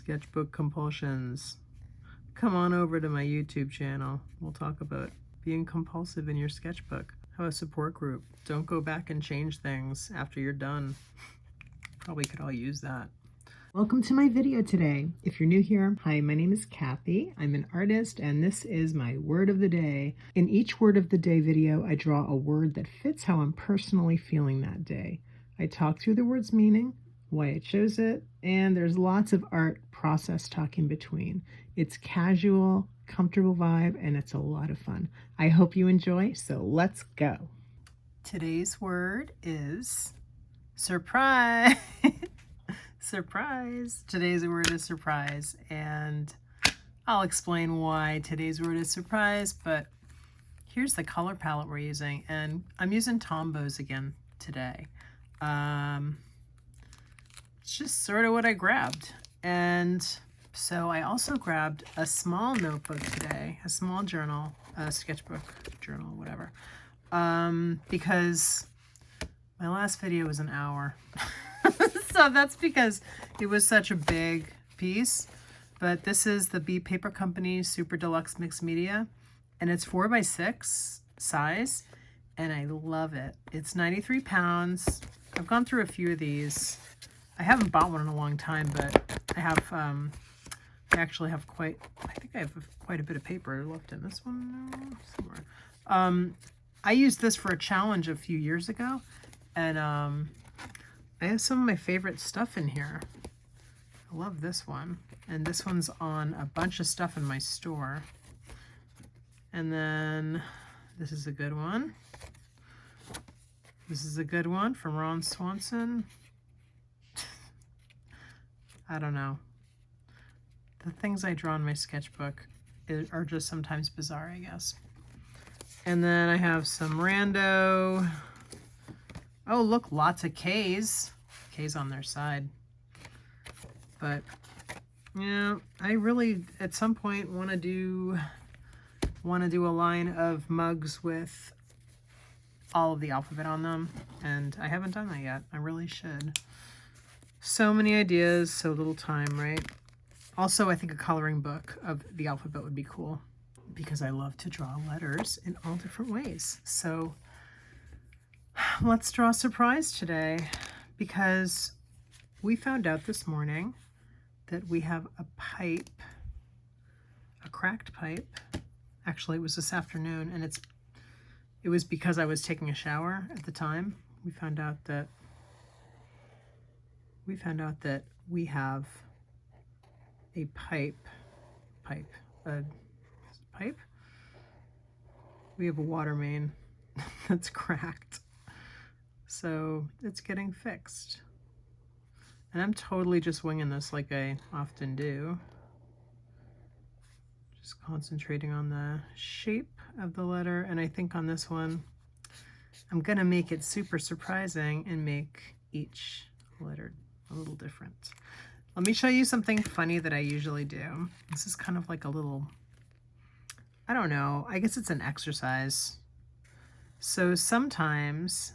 sketchbook compulsions, come on over to my YouTube channel. We'll talk about being compulsive in your sketchbook. Have a support group. Don't go back and change things after you're done. Probably could all use that. Welcome to my video today. If you're new here, hi, my name is Kathy. I'm an artist and this is my word of the day. In each word of the day video, I draw a word that fits how I'm personally feeling that day. I talk through the word's meaning, why I chose it, and there's lots of art process talk in between. It's casual, comfortable vibe, and it's a lot of fun. I hope you enjoy, so let's go. Today's word is surprise. Surprise. Today's word is surprise, and I'll explain why today's word is surprise, but here's the color palette we're using, and I'm using Tombow's again today. It's just sort of what I grabbed, and so I also grabbed a small notebook today, a small journal, a sketchbook journal, whatever, because my last video was an hour. So that's because it was such a big piece. But this is the B Paper Company Super Deluxe Mixed Media, and it's 4x6 size, and I love it. It's 93 pounds. I've gone through a few of these. I haven't bought one in a long time, but I have. I actually have quite. I think I have quite a bit of paper left in this one somewhere. I used this for a challenge a few years ago, and I have some of my favorite stuff in here. I love this one. And this one's on a bunch of stuff in my store. And then this is a good one. This is a good one from Ron Swanson. I don't know. The things I draw in my sketchbook are just sometimes bizarre, I guess. And then I have some rando. Oh, look, lots of K's. K's on their side. But, yeah, I really, at some point, want to do a line of mugs with all of the alphabet on them. And I haven't done that yet. I really should. So many ideas, so little time, right? Also, I think a coloring book of the alphabet would be cool, because I love to draw letters in all different ways. So let's draw a surprise today, because we found out this morning that we have a pipe, a cracked pipe. Actually, it was this afternoon, and it was because I was taking a shower at the time. We found out that we have a pipe. We have a water main that's cracked. So it's getting fixed. And I'm totally just winging this like I often do. Just concentrating on the shape of the letter. And I think on this one, I'm gonna make it super surprising and make each letter a little different. Let me show you something funny that I usually do. This is kind of like a little, I don't know, I guess it's an exercise. So sometimes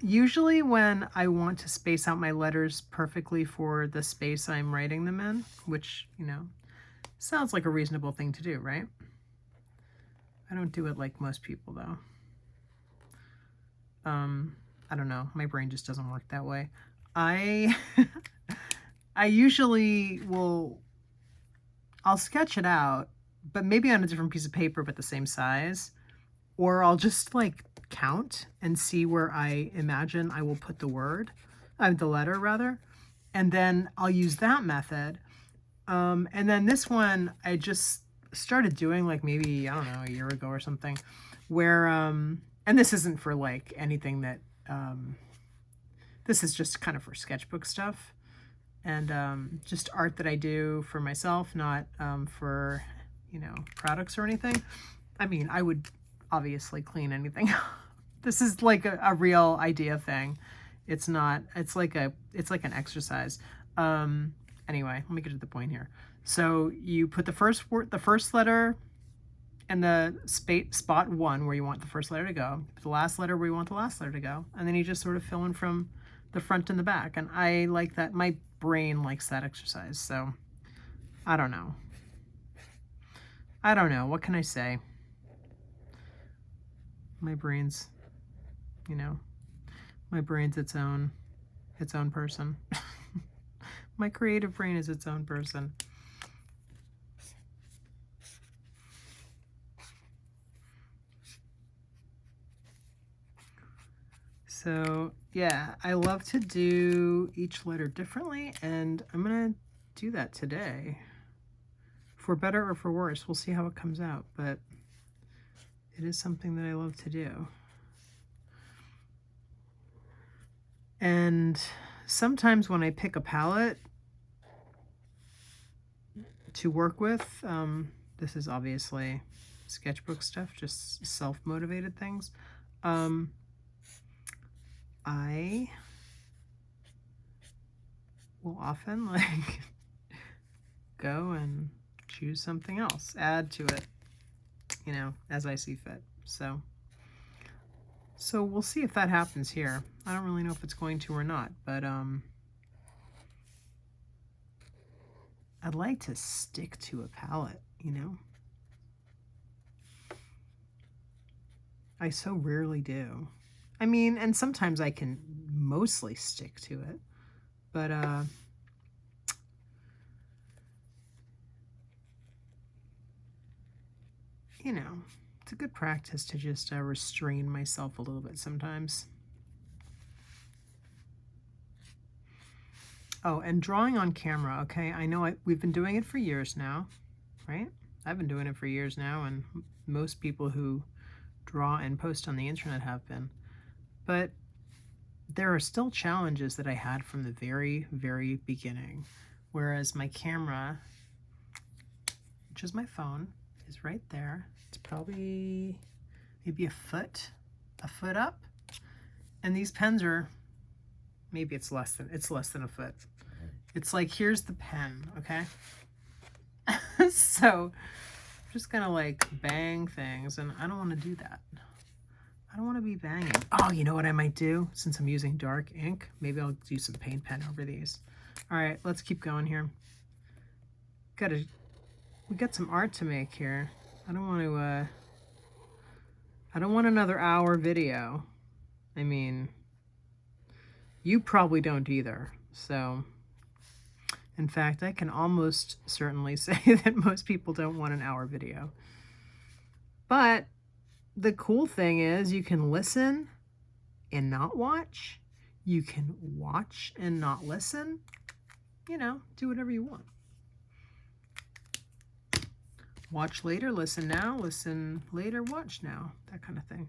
usually when I want to space out my letters perfectly for the space I'm writing them in, which, you know, sounds like a reasonable thing to do, right? I don't do it like most people, though. I don't know. My brain just doesn't work that way. I usually I'll sketch it out, but maybe on a different piece of paper, but the same size, or I'll just like count and see where I imagine I will put the word, the letter rather, and then I'll use that method. And then this one I just started doing like maybe, I don't know, a year ago or something, where, and this isn't for like anything that, this is just kind of for sketchbook stuff and just art that I do for myself, not for, you know, products or anything. I mean, I would obviously clean anything. This is like a real idea thing. It's not, it's like an exercise. Anyway, let me get to the point here. So you put the first word, the first letter in the spot 1 where you want the first letter to go, the last letter where you want the last letter to go, and then you just sort of fill in from the front and the back. And I like that. My brain likes that exercise. So I don't know. I don't know. What can I say? My brain's, you know, my brain's its own person. My creative brain is its own person. So yeah, I love to do each letter differently, and I'm gonna do that today. For better or for worse, we'll see how it comes out, but it is something that I love to do. And sometimes when I pick a palette to work with, this is obviously sketchbook stuff, just self-motivated things. I will often like go and choose something else, add to it, you know, as I see fit. So we'll see if that happens here. I don't really know if it's going to or not, but I'd like to stick to a palette, you know. I so rarely do. I mean, and sometimes I can mostly stick to it, but you know, it's a good practice to just restrain myself a little bit sometimes. Oh, and drawing on camera, okay? I know we've been doing it for years now, right? I've been doing it for years now, and most people who draw and post on the internet have been. But there are still challenges that I had from the very, very beginning. Whereas my camera, which is my phone, is right there. It's probably maybe a foot up. And these pens are, maybe it's less than a foot. It's like, here's the pen, okay? So I'm just gonna like bang things, and I don't want to do that. I don't want to be banging. Oh, you know what I might do? Since I'm using dark ink, maybe I'll do some paint pen over these. All right, let's keep going here. We got some art to make here. I don't want another hour video. I mean, you probably don't either. So, in fact, I can almost certainly say that most people don't want an hour video. But the cool thing is you can listen and not watch. You can watch and not listen. You know, do whatever you want. Watch later, listen now, listen later, watch now, that kind of thing.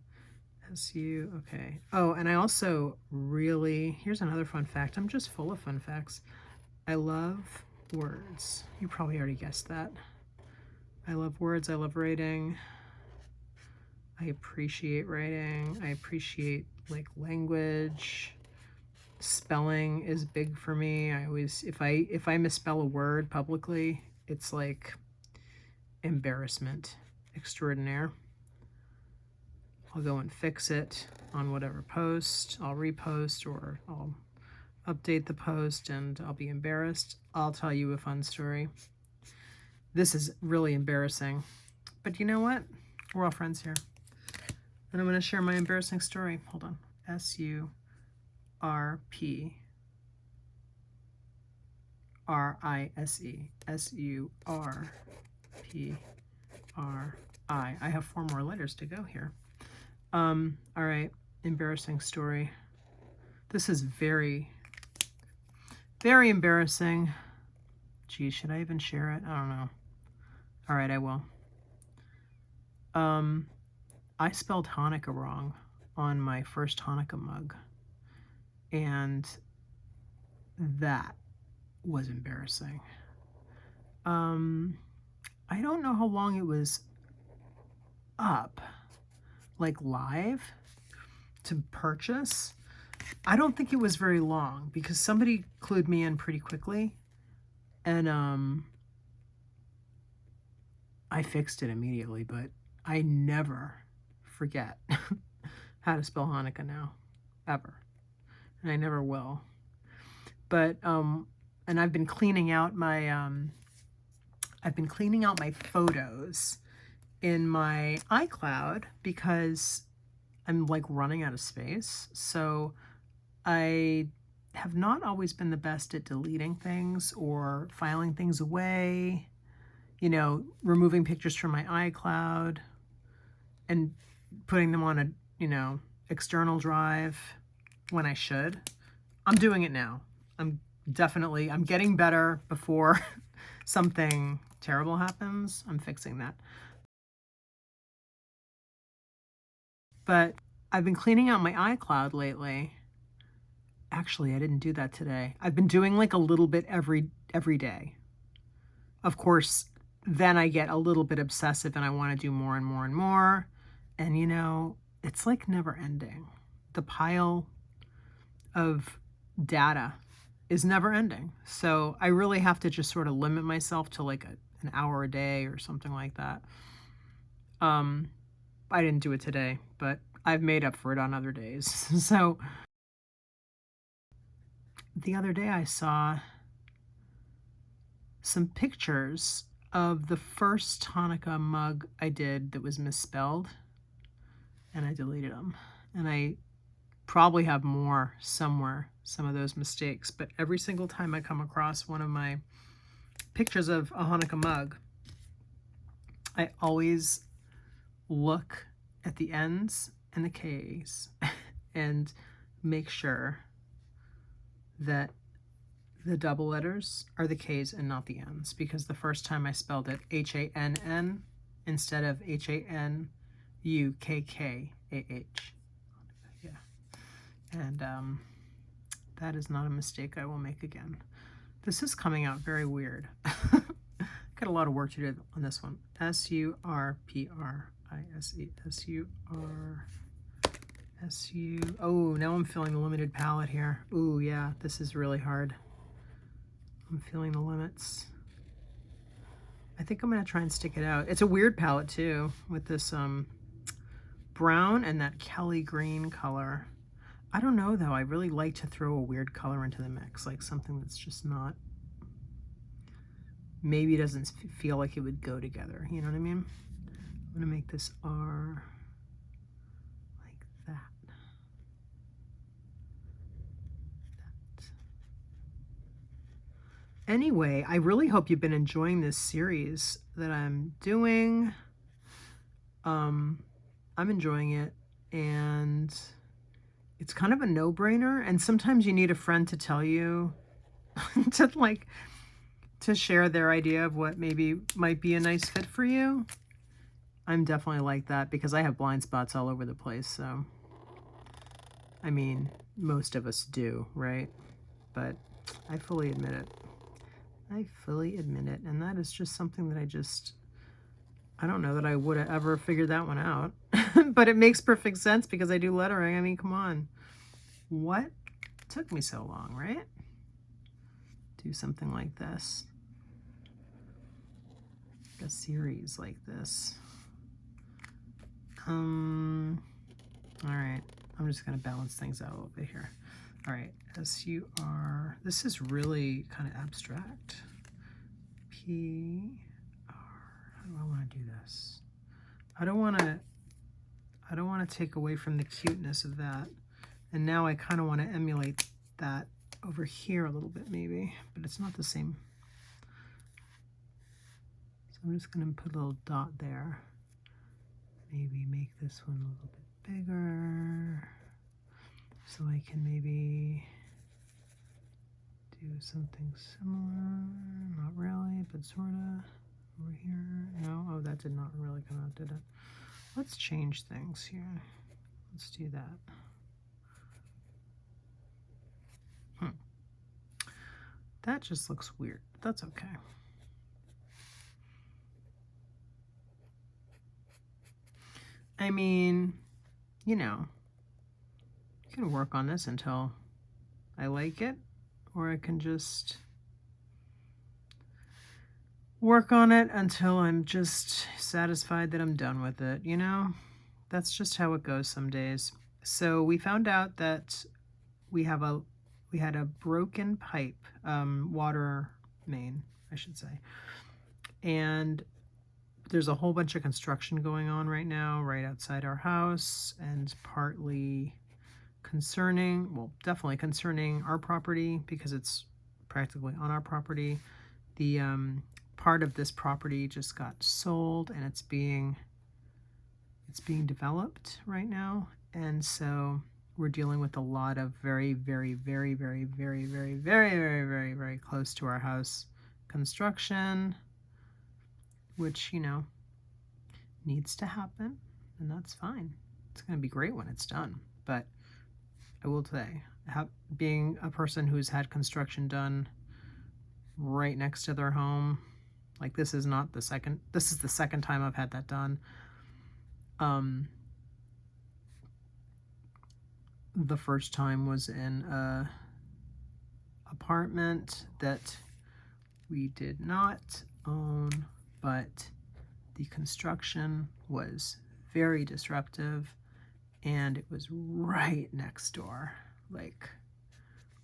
okay. Oh, and I also really, here's another fun fact. I'm just full of fun facts. I love words. You probably already guessed that. I love words, I love writing. I appreciate writing. I appreciate like language. Spelling is big for me. I always, if I misspell a word publicly, it's like embarrassment extraordinaire. I'll go and fix it on whatever post. I'll repost or I'll update the post and I'll be embarrassed. I'll tell you a fun story. This is really embarrassing, but you know what? We're all friends here. And I'm going to share my embarrassing story. Hold on. S-U-R-P-R-I-S-E. S-U-R-P-R-I. I have 4 more letters to go here. All right. Embarrassing story. This is very, very embarrassing. Geez, should I even share it? I don't know. All right, I will. I spelled Hanukkah wrong on my first Hanukkah mug, and that was embarrassing. I don't know how long it was up, like live, to purchase. I don't think it was very long because somebody clued me in pretty quickly, and I fixed it immediately, but I never forget how to spell Hanukkah now, ever. and I never will. But, and I've been cleaning out my, photos in my iCloud because I'm like running out of space. So I have not always been the best at deleting things or filing things away, you know, removing pictures from my iCloud and putting them on a, you know, external drive when I should. I'm doing it now. I'm getting better before something terrible happens. I'm fixing that. But I've been cleaning out my iCloud lately. Actually, I didn't do that today. I've been doing like a little bit every day. Of course, then I get a little bit obsessive and I want to do more and more and more. And you know, it's like never ending. The pile of data is never ending. So I really have to just sort of limit myself to like an hour a day or something like that. I didn't do it today, but I've made up for it on other days. So the other day I saw some pictures of the first Hanukkah mug I did that was misspelled, and I deleted them. And I probably have more somewhere, some of those mistakes, but every single time I come across one of my pictures of a Hanukkah mug, I always look at the ends and the K's and make sure that the double letters are the K's and not the N's, because the first time I spelled it Hann instead of Hanukkah. Yeah. And that is not a mistake I will make again. This is coming out very weird. Got a lot of work to do on this one. S-U-R-P-R-I-S-E-S-U-R-S-U. Oh, now I'm feeling the limited palette here. Ooh, yeah, this is really hard. I'm feeling the limits. I think I'm gonna try and stick it out. It's a weird palette too, with this brown and that Kelly green color. I don't know though, I really like to throw a weird color into the mix, like something that's just not, maybe doesn't feel like it would go together, you know what I mean? I'm gonna make this R like that. Anyway, I really hope you've been enjoying this series that I'm doing. I'm enjoying it, and it's kind of a no-brainer, and sometimes you need a friend to tell you to share their idea of what maybe might be a nice fit for you. I'm definitely like that because I have blind spots all over the place, so I mean, most of us do, right? But I fully admit it. I fully admit it, and that is just something that I don't know that I would have ever figured that one out. But it makes perfect sense because I do lettering. I mean, come on. What took me so long, right? Do something like this. A series like this. All right. I'm just going to balance things out a little bit here. All right. S-U-R. This is really kind of abstract. P-R. How do I want to do this? I don't want to take away from the cuteness of that. And now I kind of want to emulate that over here a little bit maybe, but it's not the same. So I'm just going to put a little dot there. Maybe make this one a little bit bigger so I can maybe do something similar. Not really, but sort of. Over here. No? Oh, that did not really come out, did it? Let's change things here. Let's do that. That just looks weird. That's okay. I mean, you know, you can work on this until I like it, or I can just work on it until I'm just satisfied that I'm done with it, you know? That's just how it goes some days. So we found out that we had a broken pipe, water main, I should say. And there's a whole bunch of construction going on right now, right outside our house, and partly concerning, well, definitely concerning our property because it's practically on our property. The part of this property just got sold and it's being developed right now. And so we're dealing with a lot of very, very, very, very, very, very, very, very, very, very close to our house construction, which, you know, needs to happen, and that's fine. It's going to be great when it's done. But I will say, being a person who's had construction done right next to their home, like this is the second time I've had that done. The first time was in a apartment that we did not own, but the construction was very disruptive and it was right next door, like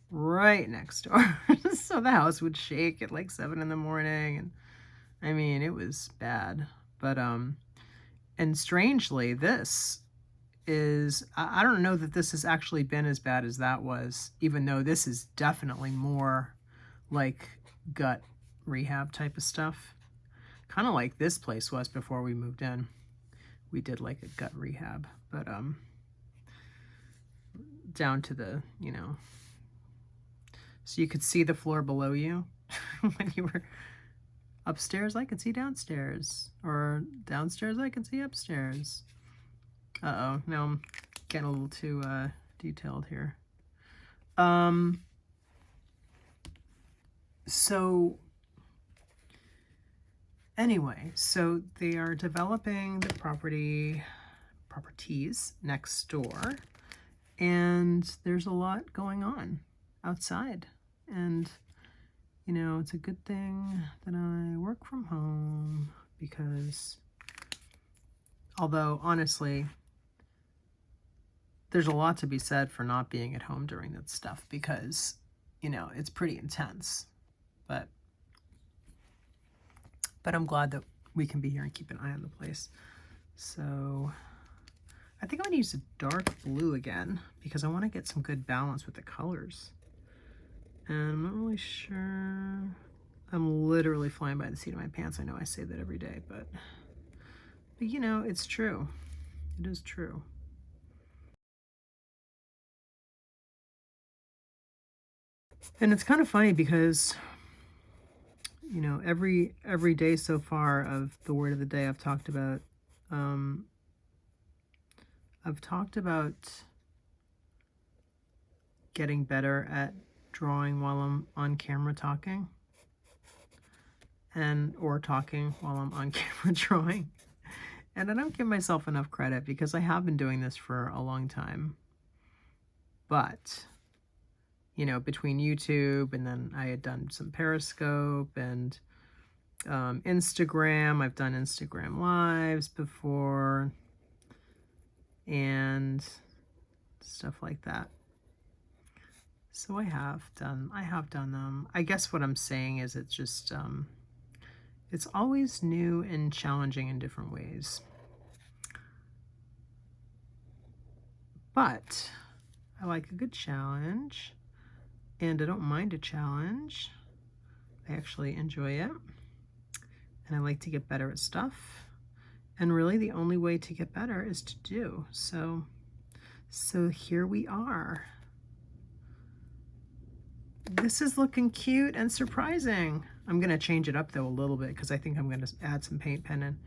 right next door. So the house would shake at like 7 in the morning, and I mean, it was bad. But and strangely, this is, I don't know that this has actually been as bad as that was, even though this is definitely more like gut rehab type of stuff. Kind of like this place was before we moved in. We did like a gut rehab, but down to the, you know, so you could see the floor below you. When you were upstairs, I could see downstairs, or downstairs I could see upstairs. Uh-oh, now I'm getting a little too detailed here. So anyway, so they are developing the properties next door, and there's a lot going on outside. And, you know, it's a good thing that I work from home because, although honestly, there's a lot to be said for not being at home during that stuff because, you know, it's pretty intense. But I'm glad that we can be here and keep an eye on the place. So I think I'm going to use a dark blue again because I want to get some good balance with the colors. And I'm not really sure. I'm literally flying by the seat of my pants. I know I say that every day, but you know, it's true. It is true. And it's kind of funny because, you know, every day so far of the word of the day I've talked about getting better at drawing while I'm on camera talking, or talking while I'm on camera drawing. And I don't give myself enough credit because I have been doing this for a long time. But, you know, between YouTube and then I had done some Periscope and Instagram. I've done Instagram Lives before and stuff like that. So I have done them. I guess what I'm saying is it's just, it's always new and challenging in different ways. But I like a good challenge, and I don't mind a challenge. I actually enjoy it, and I like to get better at stuff. And really the only way to get better is to do. So here we are. This is looking cute and surprising. I'm going to change it up though a little bit because I think I'm going to add some paint pen in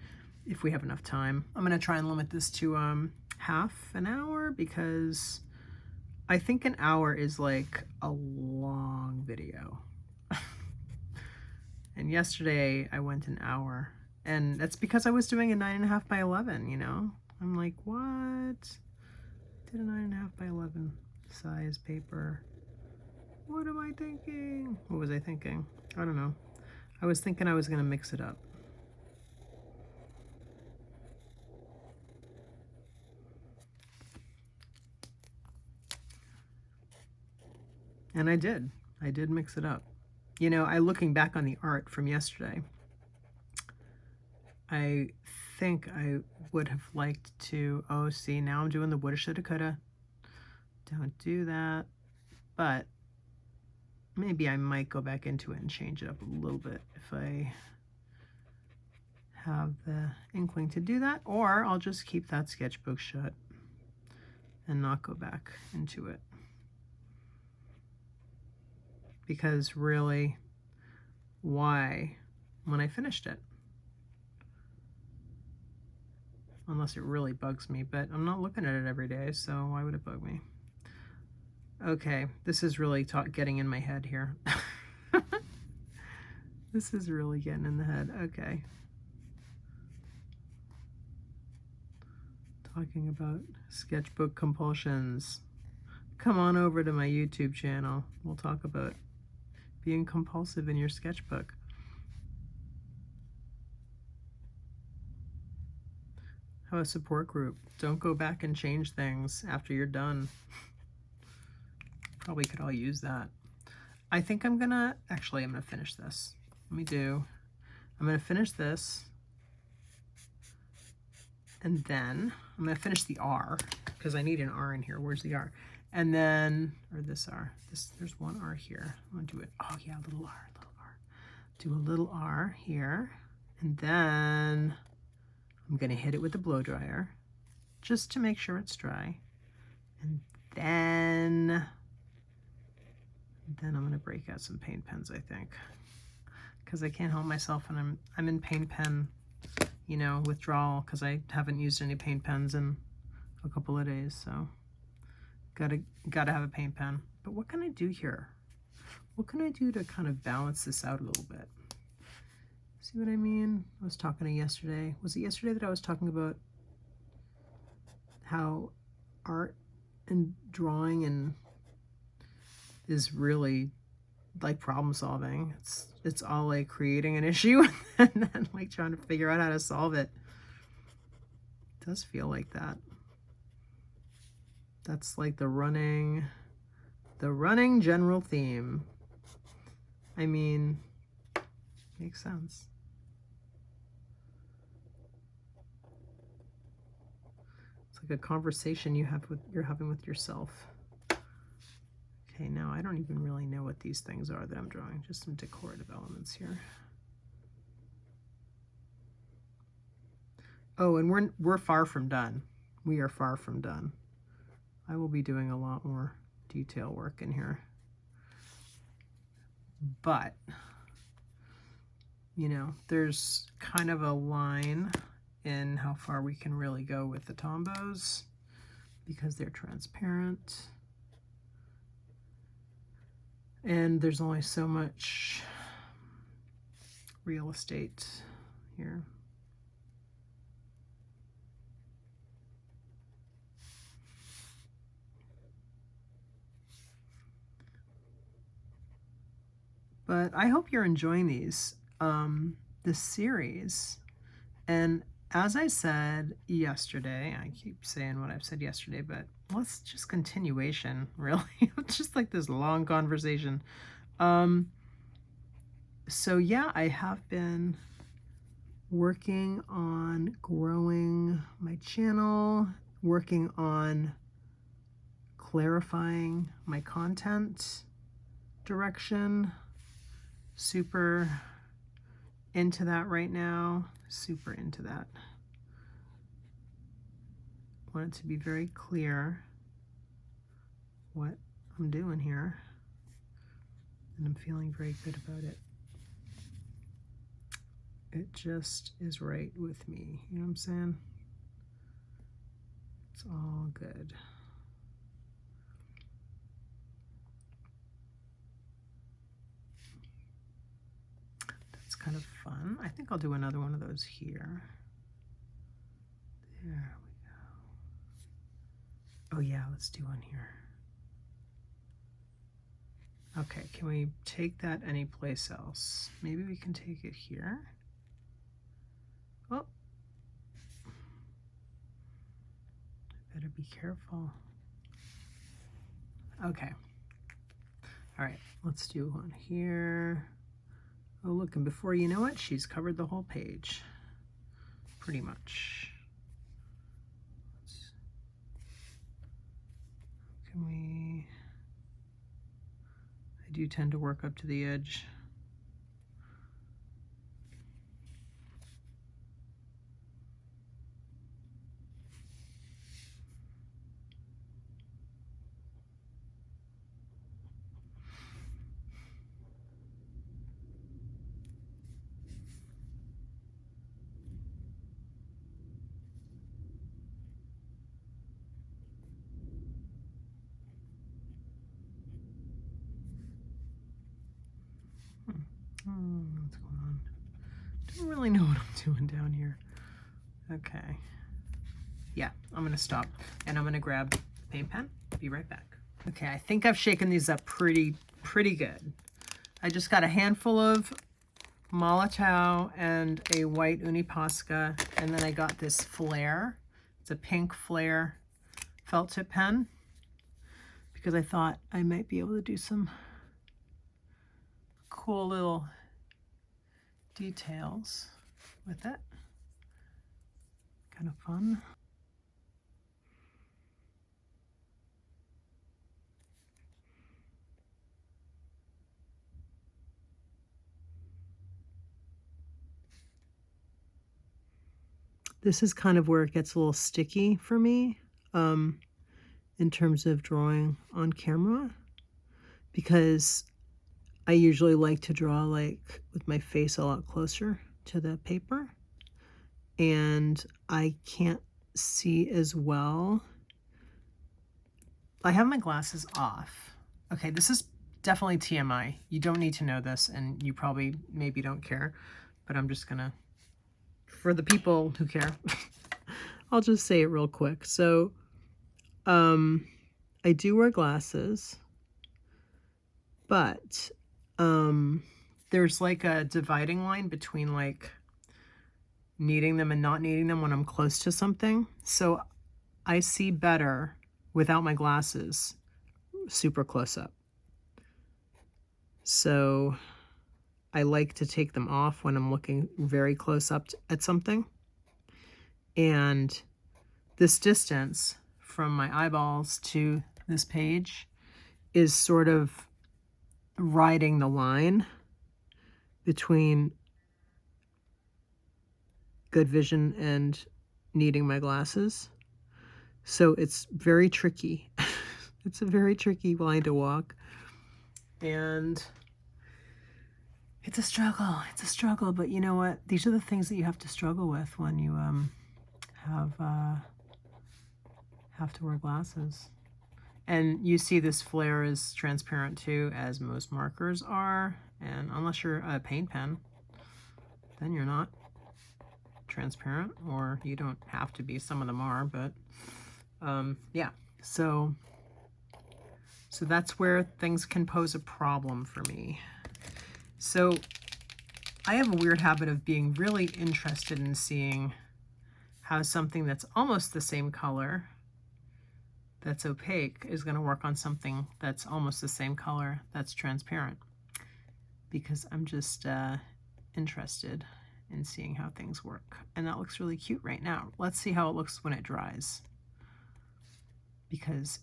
if we have enough time. I'm going to try and limit this to half an hour because I think an hour is like a long video. And yesterday I went an hour, and that's because I was doing a 9.5 by 11, you know? I'm like, what? Did a 9.5 by 11 size paper. What am I thinking? What was I thinking? I don't know. I was thinking I was going to mix it up. And I did mix it up. You know, looking back on the art from yesterday, I think I would have liked to, oh, see, now I'm doing the woulda, shoulda, coulda. Don't do that. But maybe I might go back into it and change it up a little bit if I have the inkling to do that, or I'll just keep that sketchbook shut and not go back into it. Because really, why when I finished it? Unless it really bugs me, but I'm not looking at it every day, so why would it bug me? Okay, this is really getting in my head here. This is really getting in the head. Okay. Talking about sketchbook compulsions. Come on over to my YouTube channel. We'll talk about being compulsive in your sketchbook. Have a support group. Don't go back and change things after you're done. Probably could all use that. I think I'm gonna finish this. I'm gonna finish this, and then I'm gonna finish the R, because I need an R in here. Where's the R? And then, or this R, there's one R here. I'm gonna do it, oh yeah, little R. Do a little R here, and then I'm gonna hit it with the blow dryer, just to make sure it's dry. And then I'm gonna break out some paint pens, I think, because I can't help myself, and I'm in paint pen, you know, withdrawal, because I haven't used any paint pens in a couple of days, so gotta have a paint pen. But what can I do here? What can I do to kind of balance this out a little bit? See what I mean? I was talking to yesterday. Was it yesterday that I was talking about how art and drawing and is really like problem solving? It's all like creating an issue and then like trying to figure out how to solve it. It does feel like that. That's like the running general theme. I mean, makes sense. It's like a conversation you're having with yourself. Okay, now I don't even really know what these things are that I'm drawing, just some decorative elements here. Oh, and we're far from done. We are far from done. I will be doing a lot more detail work in here. But, you know, there's kind of a line in how far we can really go with the Tombows because they're transparent. And there's only so much real estate here. But I hope you're enjoying these, this series. And as I said yesterday, I keep saying what I've said yesterday, but let's just continuation, really. It's just like this long conversation. So yeah, I have been working on growing my channel, working on clarifying my content direction. Super into that right now. Super into that. Want it to be very clear what I'm doing here. And I'm feeling very good about it. It just is right with me. You know what I'm saying? It's all good. Kind of fun. I think I'll do another one of those here. There we go. Oh yeah, let's do one here. Okay, can we take that any place else? Maybe we can take it here. Oh, better be careful. Okay. All right, let's do one here. Oh, look, and before you know it, she's covered the whole page, pretty much. Can we, I do tend to work up to the edge. What's going on? Don't really know what I'm doing down here. Okay. Yeah, I'm gonna stop and I'm gonna grab the paint pen. Be right back. Okay, I think I've shaken these up pretty good. I just got a handful of Molotow and a white Uni Posca, and then I got this Flare. It's a pink Flare felt tip pen because I thought I might be able to do some cool little details with it. Kind of fun. This is kind of where it gets a little sticky for me in terms of drawing on camera, because I usually like to draw like with my face a lot closer to the paper, and I can't see as well. I have my glasses off. Okay, this is definitely TMI. You don't need to know this, and you probably maybe don't care, but I'm just gonna, for the people who care, I'll just say it real quick. So, I do wear glasses, but there's like a dividing line between like needing them and not needing them when I'm close to something. So I see better without my glasses super close up. So I like to take them off when I'm looking very close up at something. And this distance from my eyeballs to this page is sort of riding the line between good vision and needing my glasses. So it's very tricky. It's a very tricky line to walk. And it's a struggle. It's a struggle, but you know what? These are the things that you have to struggle with when you have to wear glasses. And you see this flare is transparent too, as most markers are. And unless you're a paint pen, then you're not transparent, or you don't have to be. Some of them are, but yeah. So that's where things can pose a problem for me. So I have a weird habit of being really interested in seeing how something that's almost the same color, that's opaque, is going to work on something that's almost the same color, that's transparent. Because I'm just interested in seeing how things work. And that looks really cute right now. Let's see how it looks when it dries, because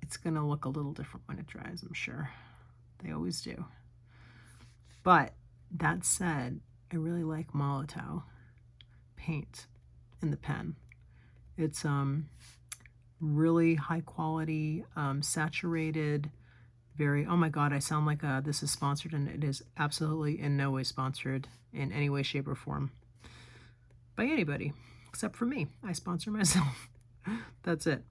it's going to look a little different when it dries, I'm sure. They always do. But that said, I really like Molotow paint in the pen. It's really high quality, saturated, very, oh my god, I sound like this is sponsored, and it is absolutely in no way sponsored in any way, shape, or form by anybody except for me. I sponsor myself. That's it.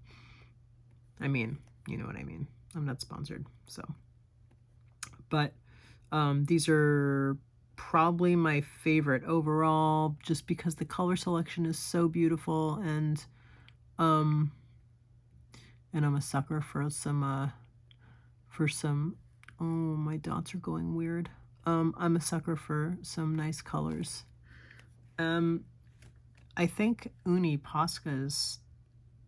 I mean, you know what I mean. I'm not sponsored, so. But these are probably my favorite overall, just because the color selection is so beautiful, and I'm a sucker for some oh, my dots are going weird. I'm a sucker for some nice colors. I think Uni Posca is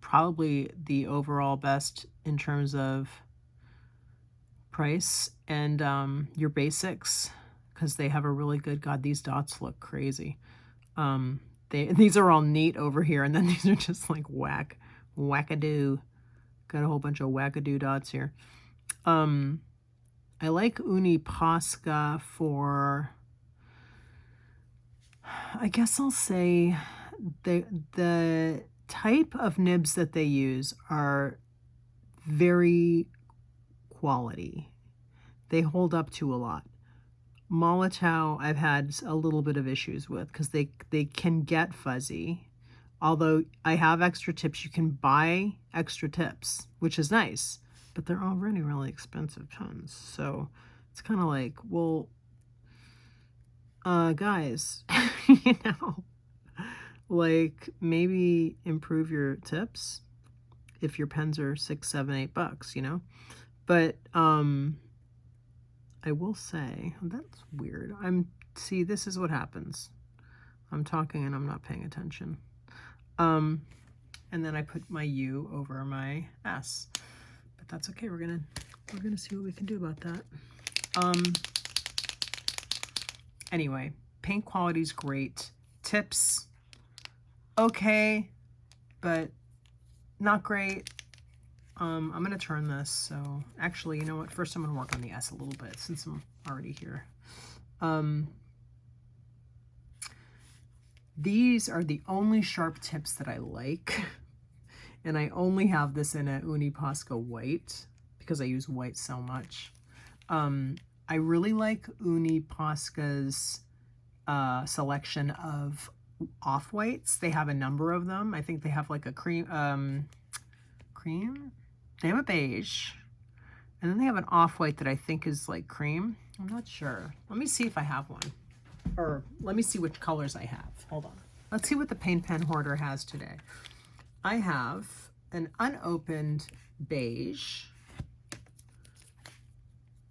probably the overall best in terms of price, and your basics, because they have a really good, God, these dots look crazy. These are all neat over here, and then these are just like wackadoo. Got a whole bunch of wackadoo dots here. I like Uni Posca for, I guess I'll say the type of nibs that they use are very quality. They hold up to a lot. Molotow I've had a little bit of issues with because they can get fuzzy. Although I have extra tips, you can buy extra tips, which is nice, but they're already really expensive pens. So it's kind of like, well, guys, you know, like maybe improve your tips if your pens are $6, $7, $8, you know. But I will say, that's weird. See, this is what happens. I'm talking and I'm not paying attention. And then I put my U over my S, but that's okay. We're gonna see what we can do about that. Anyway, paint quality's great. Tips, okay, but not great. I'm gonna turn this. So actually, you know what? First, I'm gonna work on the S a little bit since I'm already here. These are the only sharp tips that I like. And I only have this in a Uni Posca white because I use white so much. I really like Uni Posca's selection of off-whites. They have a number of them. I think they have like a cream, they have a beige, and then they have an off-white that I think is like cream. I'm not sure. Let me see if I have one. Or let me see which colors I have. Hold on. Let's see what the Paint Pen Hoarder has today. I have an unopened beige.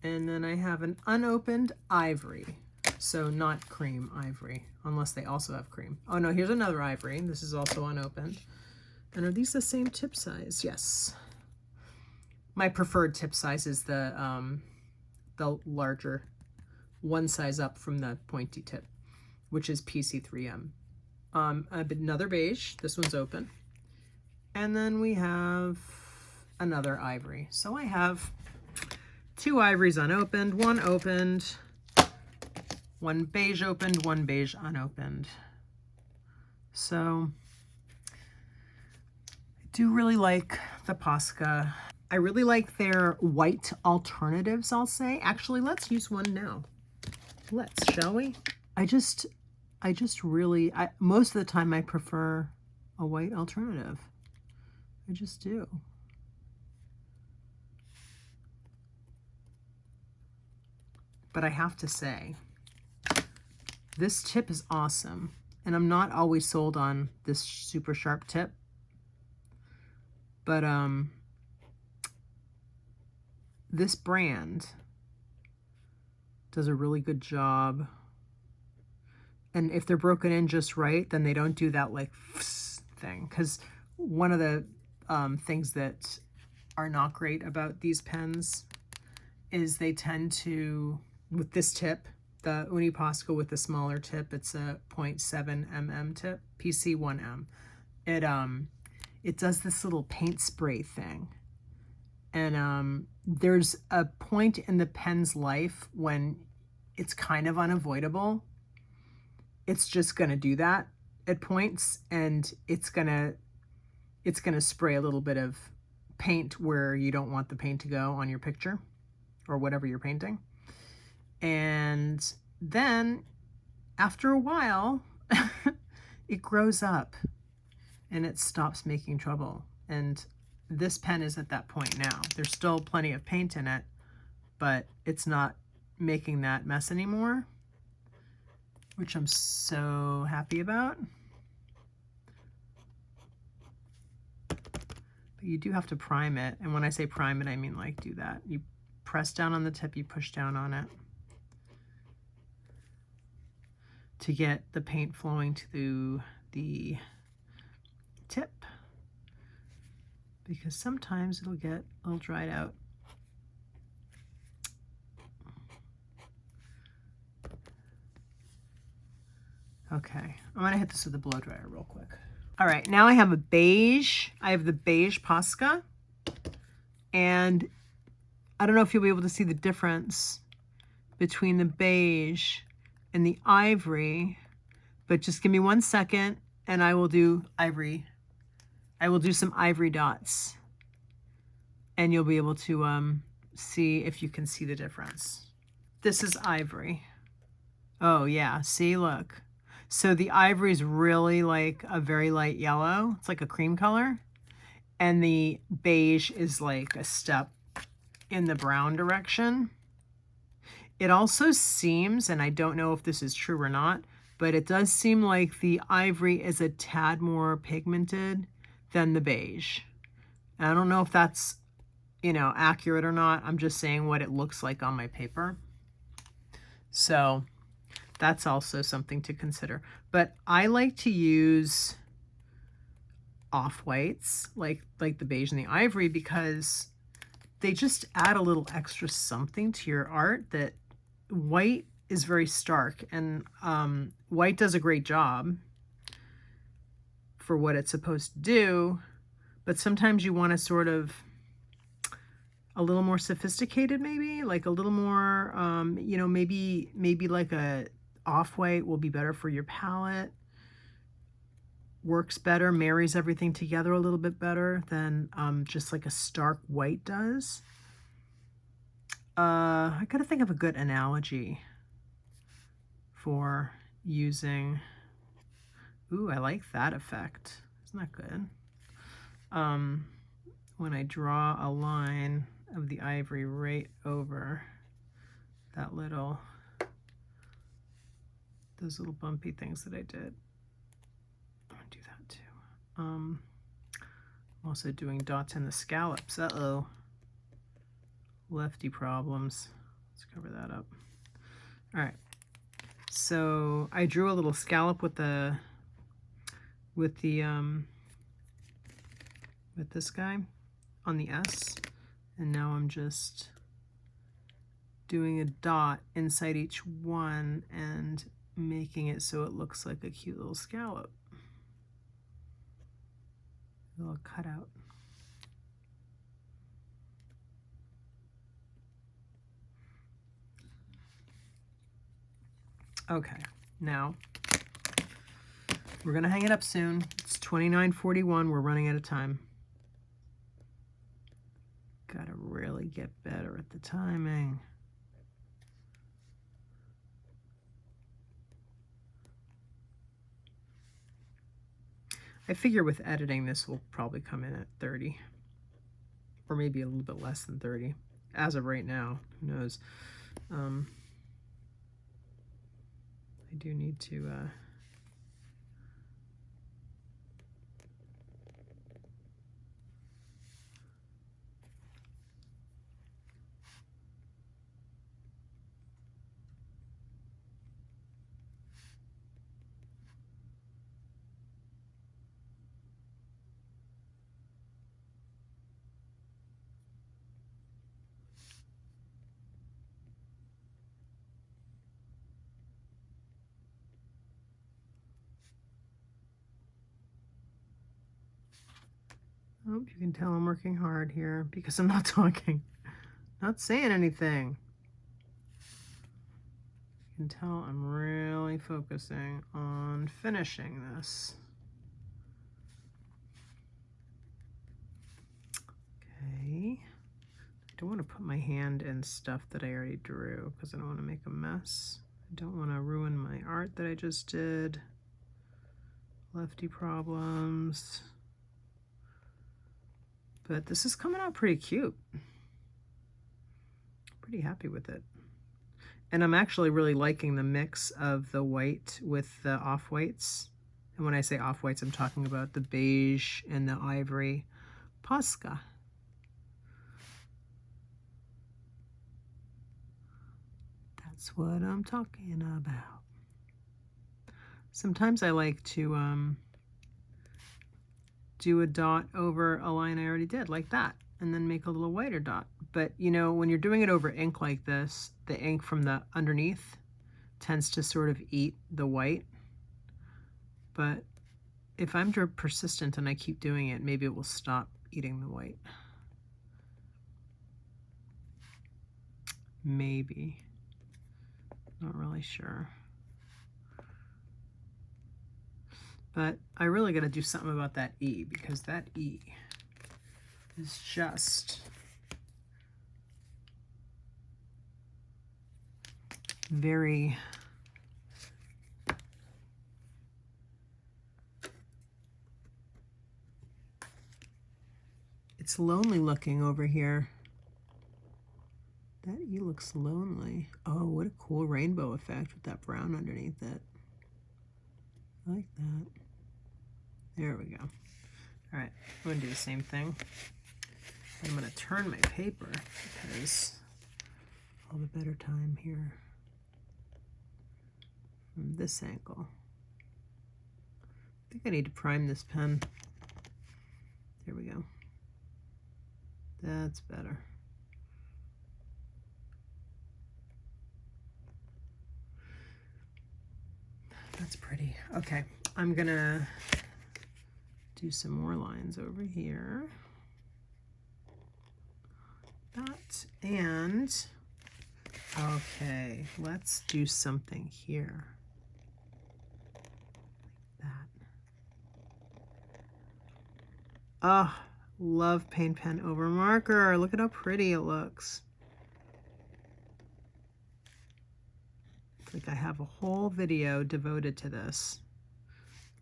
And then I have an unopened ivory. So not cream ivory, unless they also have cream. Oh no, here's another ivory. This is also unopened. And are these the same tip size? Yes. My preferred tip size is the larger, one size up from the pointy tip, which is PC3M. Another beige. This one's open. And then we have another ivory. So I have 2 ivories unopened, 1 opened, 1 beige opened, 1 beige unopened. So I do really like the Posca. I really like their white alternatives, I'll say. Actually, let's use one now. Let's, shall we? I just really, most of the time I prefer a white alternative. I just do. But I have to say, this tip is awesome. And I'm not always sold on this super sharp tip. But this brand does a really good job. And if they're broken in just right, then they don't do that like thing. Because one of the things that are not great about these pens is they tend to, with this tip, the Uni Posca with the smaller tip, it's a 0.7 mm tip, PC1M. It does this little paint spray thing. And there's a point in the pen's life when it's kind of unavoidable. It's just gonna do that at points, and it's gonna spray a little bit of paint where you don't want the paint to go on your picture or whatever you're painting. And then after a while, it grows up and it stops making trouble. And this pen is at that point now. There's still plenty of paint in it, but it's not making that mess anymore, which I'm so happy about. But you do have to prime it. And when I say prime it, I mean like do that. You press down on the tip, you push down on it to get the paint flowing to the tip, because sometimes it'll get a little dried out. Okay, I'm gonna hit this with a blow dryer real quick. All right, now I have a beige. I have the beige Posca, and I don't know if you'll be able to see the difference between the beige and the ivory, but just give me 1 second and I will do ivory. I will do some ivory dots and you'll be able to see if you can see the difference. This is ivory. Oh yeah, see, look. So the ivory is really like a very light yellow. It's like a cream color. And the beige is like a step in the brown direction. It also seems, and I don't know if this is true or not, but it does seem like the ivory is a tad more pigmented than the beige. And I don't know if that's, you know, accurate or not. I'm just saying what it looks like on my paper. So that's also something to consider. But I like to use off-whites like the beige and the ivory because they just add a little extra something to your art that white is very stark, and white does a great job for what it's supposed to do, but sometimes you want to sort of a little more sophisticated, maybe like a little more, you know, maybe like a off-white will be better for your palette, works better, marries everything together a little bit better than just like a stark white does. I gotta think of a good analogy for using, ooh, I like that effect. Isn't that good? When I draw a line of the ivory right over that little, those little bumpy things that I did. I'm gonna do that too. I'm also doing dots in the scallops. Uh-oh. Lefty problems. Let's cover that up. All right. So I drew a little scallop with this guy on the S, and now I'm just doing a dot inside each one and making it so it looks like a cute little scallop. A little cutout. Okay, now we're gonna hang it up soon. It's 29:41, we're running out of time. Gotta really get better at the timing. I figure with editing this will probably come in at 30, or maybe a little bit less than 30. As of right now, who knows? I do need to I hope you can tell I'm working hard here because I'm not talking, not saying anything. You can tell I'm really focusing on finishing this. Okay. I don't want to put my hand in stuff that I already drew because I don't want to make a mess. I don't want to ruin my art that I just did. Lefty problems. But this is coming out pretty cute. Pretty happy with it. And I'm actually really liking the mix of the white with the off-whites. And when I say off-whites, I'm talking about the beige and the ivory Posca. That's what I'm talking about. Sometimes I like to do a dot over a line I already did, like that, and then make a little whiter dot. But you know, when you're doing it over ink like this, the ink from the underneath tends to sort of eat the white. But if I'm persistent and I keep doing it, maybe it will stop eating the white. Maybe. Not really sure. But I really got to do something about that E, because that E is just very it's lonely looking over here. That E looks lonely. Oh, what a cool rainbow effect with that brown underneath it. I like that. There we go. All right, I'm going to do the same thing. I'm going to turn my paper because all the better time here from this angle. I think I need to prime this pen. There we go. That's better. That's pretty. Okay, I'm gonna do some more lines over here. That, and okay, let's do something here. Like that. Oh, love paint pen over marker. Look at how pretty it looks. It's like I have a whole video devoted to this.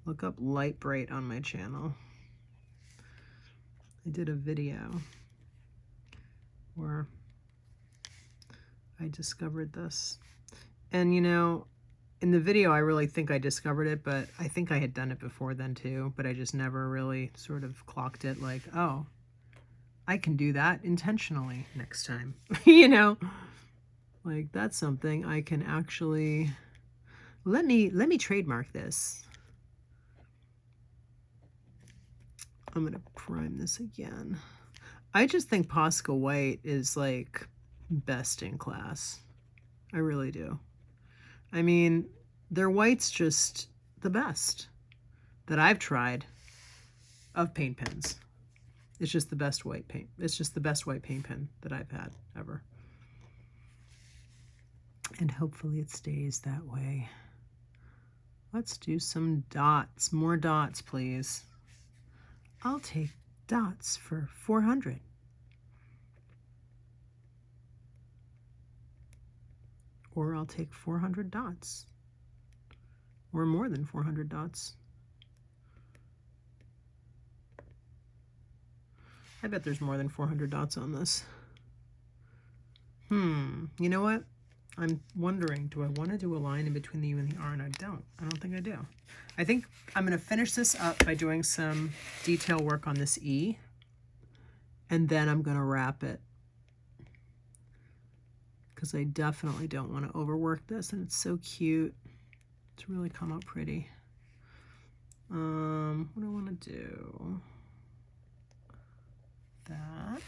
Look up Light Bright on my channel. I did a video where I discovered this. And you know, in the video I really think I discovered it, but I think I had done it before then too, but I just never really sort of clocked it like, oh, I can do that intentionally next time. You know, like that's something I can actually, let me trademark this. I'm gonna prime this again. I just think Posca White is like best in class. I really do. I mean, their white's just the best that I've tried of paint pens. It's just the best white paint. It's just the best white paint pen that I've had ever. And hopefully it stays that way. Let's do some dots. More dots, please. I'll take dots for 400. Or I'll take 400 dots. Or more than 400 dots. I bet there's more than 400 dots on this. You know what? I'm wondering, do I want to do a line in between the U and the R? And I don't think I do. I think I'm going to finish this up by doing some detail work on this E, and then I'm going to wrap it, because I definitely don't want to overwork this, and it's so cute. It's really come out pretty. What do I want to do? That.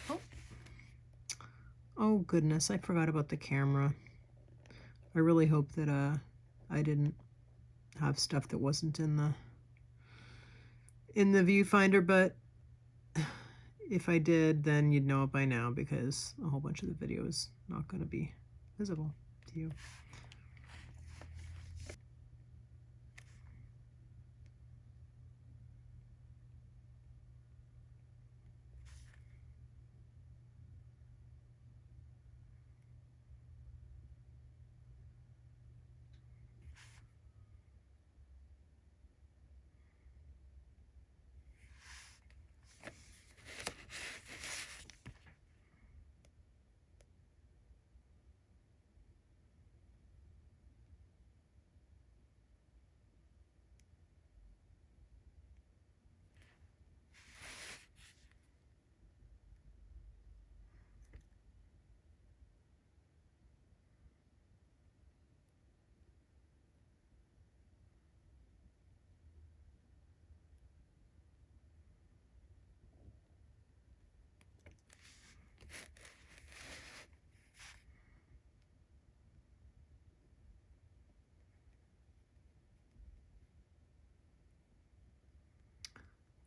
Oh goodness, I forgot about the camera. I really hope that I didn't have stuff that wasn't in the viewfinder, but if I did, then you'd know it by now, because a whole bunch of the video is not going to be visible to you.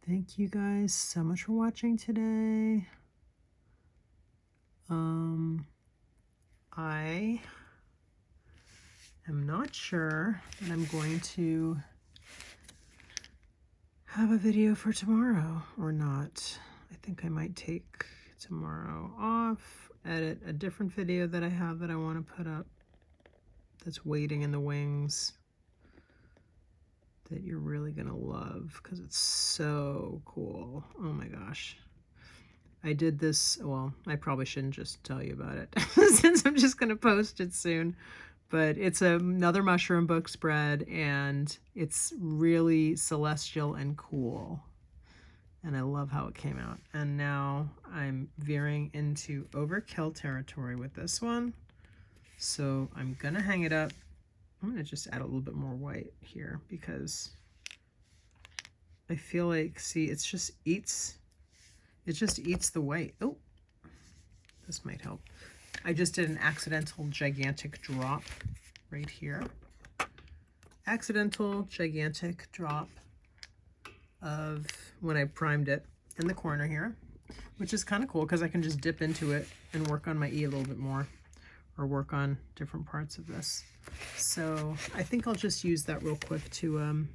Thank you guys so much for watching today. I am not sure that I'm going to have a video for tomorrow or not. I think I might take tomorrow off, edit a different video that I have that I want to put up that's waiting in the wings that you're really gonna love because it's so cool. Oh my gosh. I did this, well, I probably shouldn't just tell you about it since I'm just gonna post it soon. But it's another mushroom book spread, and it's really celestial and cool. And I love how it came out. And now I'm veering into overkill territory with this one. So I'm gonna hang it up. I'm gonna just add a little bit more white here because I feel like, see, it just eats the white. Oh, this might help. I just did an accidental gigantic drop right here. Accidental gigantic drop of when I primed it in the corner here, which is kind of cool because I can just dip into it and work on my E a little bit more, or work on different parts of this. So I think I'll just use that real quick to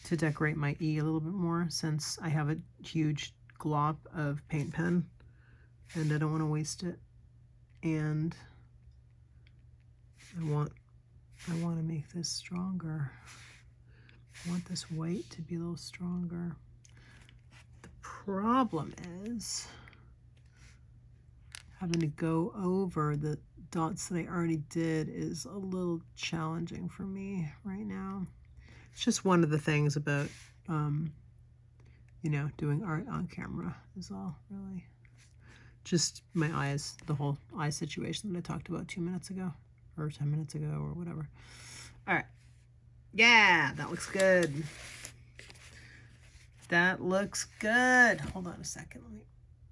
decorate my E a little bit more, since I have a huge glop of paint pen and I don't want to waste it. And I want to make this stronger. I want this white to be a little stronger. The problem is having to go over the dots that I already did is a little challenging for me right now. It's just one of the things about, you know, doing art on camera is all, really. Just my eyes, the whole eye situation that I talked about 2 minutes ago, or 10 minutes ago, or whatever. All right. Yeah, that looks good. That looks good. Hold on a second.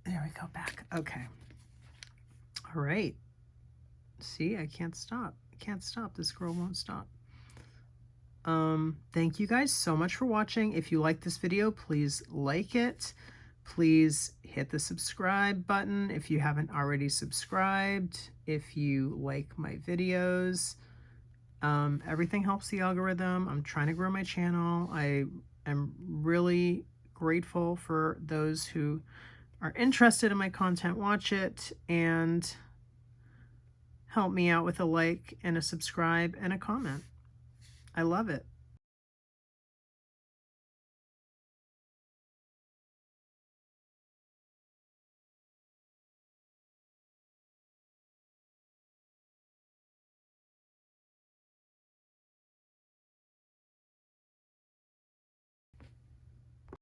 There we go, back. Okay. All right. See, I can't stop. I can't stop. This girl won't stop. Thank you guys so much for watching. If you like this video, please like it. Please hit the subscribe button if you haven't already subscribed. If you like my videos, everything helps the algorithm. I'm trying to grow my channel. I am really grateful for those who are interested in my content. Watch it and help me out with a like and a subscribe and a comment. I love it.